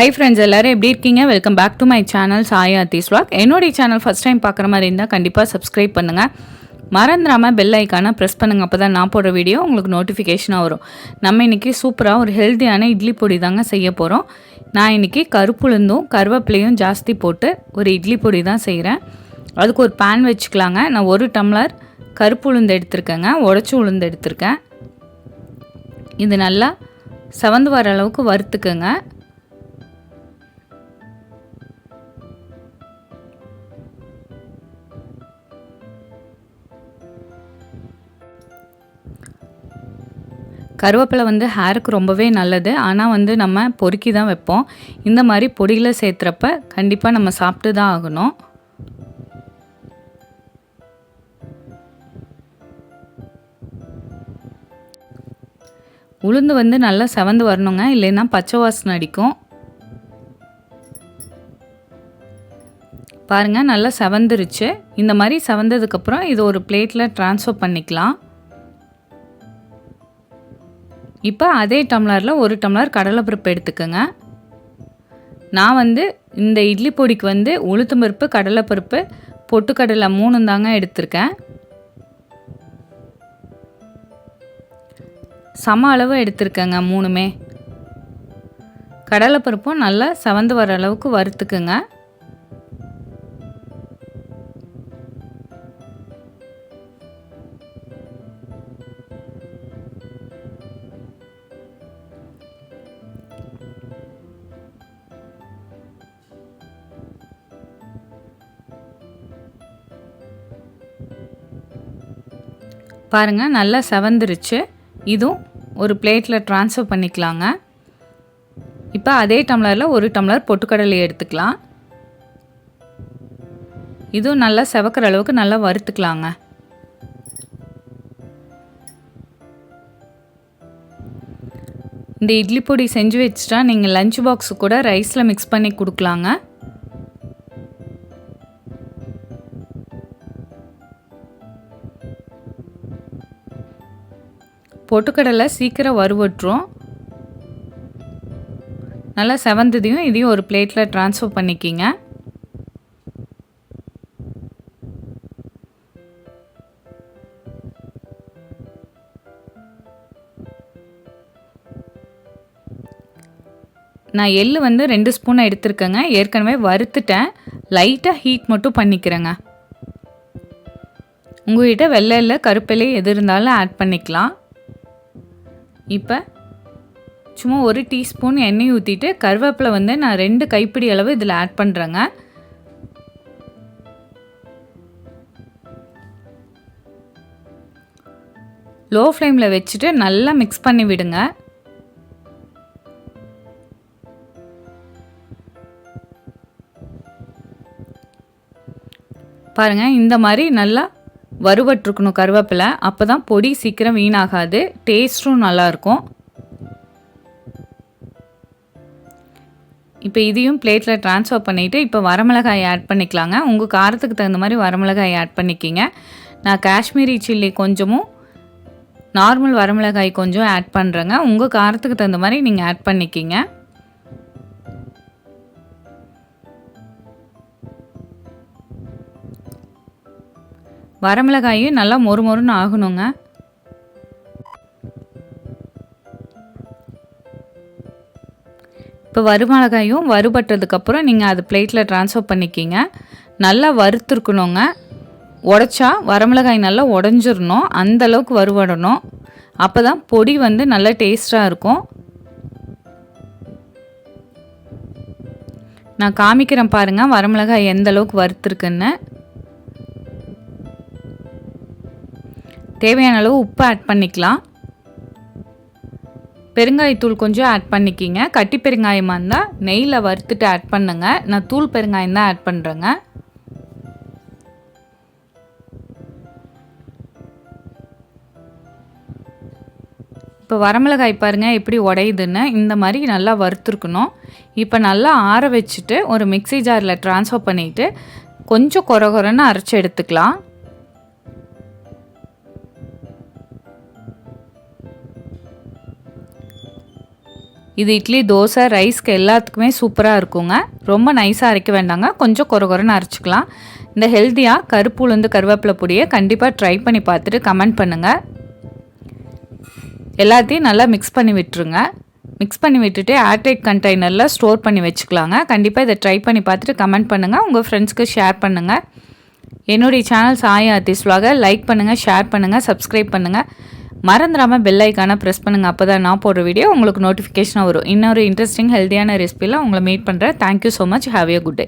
Hi friends, எல்லாரும் எப்படி இருக்கீங்க? Welcome back to my channel சாயாத்திஸ் vlog. என்னோட சேனல் ஃபர்ஸ்ட் டைம் பார்க்குற மாதிரி இருந்தால் கண்டிப்பாக சப்ஸ்கிரைப் பண்ணுங்க. மறந்துடாமல் பெல் ஐக்கானை ப்ரெஸ் பண்ணுங்க. அப்போ தான் நான் போடுற வீடியோ உங்களுக்கு நோட்டிஃபிகேஷனாக வரும். நம்ம இன்றைக்கி சூப்பராக ஒரு ஹெல்த்தியான இட்லி பொடி தாங்க செய்ய போகிறோம். நான் இன்றைக்கி கருப்புளுந்தும் கருவேப்பிலையும் ஜாஸ்தி போட்டு ஒரு இட்லி பொடி தான் செய்கிறேன். அதுக்கு ஒரு பேன் வச்சுக்கலாங்க. நான் 1 டம்ளர் கருப்பு உளுந்து எடுத்திருக்கேங்க, உடச்சி உளுந்து எடுத்திருக்கேன். இது நல்லா செவந்து வர அளவுக்கு வறுத்துக்கங்க. கருவேப்பிலை ஹேருக்கு ரொம்பவே நல்லது. ஆனால் நம்ம பொறுக்கி தான் வைப்போம். இந்த மாதிரி பொடியில் சேர்த்துறப்ப கண்டிப்பாக நம்ம சாப்பிட்டு தான் ஆகணும். உளுந்து நல்லா செவந்து வரணுங்க, இல்லைன்னா பச்சை வாசனை அடிக்கும். பாருங்கள், நல்லா செவந்துருச்சு. இந்த மாதிரி செவந்ததுக்கப்புறம் இது ஒரு பிளேட்டில் ட்ரான்ஸ்ஃபர் பண்ணிக்கலாம். இப்போ அதே டம்ளரில் 1 டம்ளர் கடலைப்பருப்பு எடுத்துக்கோங்க. நான் இந்த இட்லி பொடிக்கு உளுத்தம்பருப்பு, கடலைப்பருப்பு, பொட்டுக்கடலை 3 தாங்க எடுத்திருக்கேன். சம அளவு எடுத்திருக்கேங்க 3மே. கடலைப்பருப்பும் நல்லா செவந்து வர அளவுக்கு வறுத்துக்குங்க. பாருங்கள், நல்லா செவந்துருச்சு. இதுவும் ஒரு பிளேட்டில் ட்ரான்ஸ்ஃபர் பண்ணிக்கலாங்க. இப்போ அதே டம்ளரில் 1 டம்ளர் பொட்டுக்கடலை எடுத்துக்கலாம். இதுவும் நல்லா செவக்கிற அளவுக்கு நல்லா வறுத்துக்கலாங்க. இந்த இட்லி பொடி செஞ்சு வச்சுட்டா நீங்கள் லஞ்ச் பாக்ஸு கூட ரைஸில் மிக்ஸ் பண்ணி கொடுக்கலாங்க. பொட்டுக்கடலை சீக்கிரம் வறுவட்டுரும். நல்லா செவந்ததையும் இதையும் ஒரு பிளேட்டில் ட்ரான்ஸ்ஃபர் பண்ணிக்கிங்க. நான் எள்ளு 2 ஸ்பூன் எடுத்துருக்கேங்க. ஏற்கனவே வறுத்துட்டேன். லைட்டாக ஹீட் மட்டும் பண்ணிக்கிறேங்க. உங்கள்கிட்ட வெள்ளை எள்ளு, கருப்பெள்ளு எது இருந்தாலும் ஆட் பண்ணிக்கலாம். இப்போ சும்மா 1 டீஸ்பூன் எண்ணெய் ஊற்றிட்டு கருவேப்பிலை நான் 2 கைப்பிடி அளவு இதில் ஆட் பண்ணுறேங்க. லோ ஃப்ளேமில் வச்சுட்டு நல்லா மிக்ஸ் பண்ணி விடுங்க. பாருங்கள், இந்த மாதிரி நல்லா வறுவட்டுருக்கணும் கருவேப்பிலை. அப்போ தான் பொடி சீக்கிரம் வீணாகாது, டேஸ்ட்டும் நல்லாயிருக்கும். இப்போ இதையும் பிளேட்டில் ட்ரான்ஸ்ஃபர் பண்ணிவிட்டு இப்போ வரமிளகாய் ஆட் பண்ணிக்கலாங்க. உங்கள் காரத்துக்கு தகுந்த மாதிரி வரமிளகாய் ஆட் பண்ணிக்கிங்க. நான் காஷ்மீரி சில்லி கொஞ்சமும் நார்மல் வரமிளகாய் கொஞ்சம் ஆட் பண்ணுறேங்க. உங்கள் காரத்துக்கு தகுந்த மாதிரி நீங்கள் ஆட் பண்ணிக்கிங்க. வரமிளகாயும் நல்லா மொறுமொறுன்னு ஆகணுங்க. இப்போ வரமிளகாயும் வறுபட்டதுக்கப்புறம் நீங்கள் அது பிளேட்டில் ட்ரான்ஸ்ஃபர் பண்ணிக்கிங்க. நல்லா வறுத்துருக்கணுங்க. உடச்சா வரமிளகாய் நல்லா உடஞ்சிடணும், அந்தளவுக்கு வறுவடணும். அப்போ தான் பொடி நல்லா டேஸ்ட்டாக இருக்கும். நான் காமிக்கிறேன் பாருங்கள் வரமிளகாய் எந்த அளவுக்கு வறுத்துருக்குன்னு. தேவையான அளவு உப்பு ஆட் பண்ணிக்கலாம். பெருங்காயத்தூள் கொஞ்சம் ஆட் பண்ணிக்கிங்க. கட்டி பெருங்காயமாக இருந்தால் நெய்யில் வறுத்துட்டு ஆட் பண்ணுங்க. நான் தூள் பெருங்காயம் தான் ஆட் பண்ணுறேங்க. இப்போ வரமிளகாய் பாருங்கள் எப்படி உடையுதுன்னு. இந்த மாதிரி நல்லா வறுத்துருக்கணும். இப்போ நல்லா ஆற வச்சுட்டு ஒரு மிக்ஸி ஜாரில் ட்ரான்ஸ்ஃபர் பண்ணிவிட்டு கொஞ்சம் கொரகொரன்னு அரைச்சி எடுத்துக்கலாம். இது இட்லி, தோசை, ரைஸ்க்கு எல்லாத்துக்குமே சூப்பராக இருக்குங்க. ரொம்ப நைஸாக அரைக்க வேண்டாங்க, கொஞ்சம் கொரன்னு அரைச்சிக்கலாம். இந்த ஹெல்த்தியாக கருப்பு உளுந்து கருவேப்பிலை பொடியை கண்டிப்பாக ட்ரை பண்ணி பார்த்துட்டு கமெண்ட் பண்ணுங்கள். எல்லாத்தையும் நல்லா மிக்ஸ் பண்ணி விட்டுருங்க. மிக்ஸ் பண்ணி விட்டுட்டு ஏர்டைட் கண்டெய்னரில் ஸ்டோர் பண்ணி வச்சுக்கலாங்க. கண்டிப்பாக இதை ட்ரை பண்ணி பார்த்துட்டு கமெண்ட் பண்ணுங்கள், உங்கள் ஃப்ரெண்ட்ஸ்க்கு ஷேர் பண்ணுங்கள். என்னுடைய channel Sai artist vlog like பண்ணுங்கள், ஷேர் பண்ணுங்கள், சப்ஸ்கிரைப் பண்ணுங்கள். மறந்துடாமல் பெல் ஐக்கானை ப்ரெஸ் பண்ணுங்கள். அப்போ தான் நான் போடுற வீடியோ உங்களுக்கு நோட்டிஃபிகேஷனாக வரும். இன்னொரு இன்ட்ரெஸ்டிங் ஹெல்த்தியான ரெசிபியில் உங்களை மீட் பண்ணுறேன். Thank you so much. Have a good day.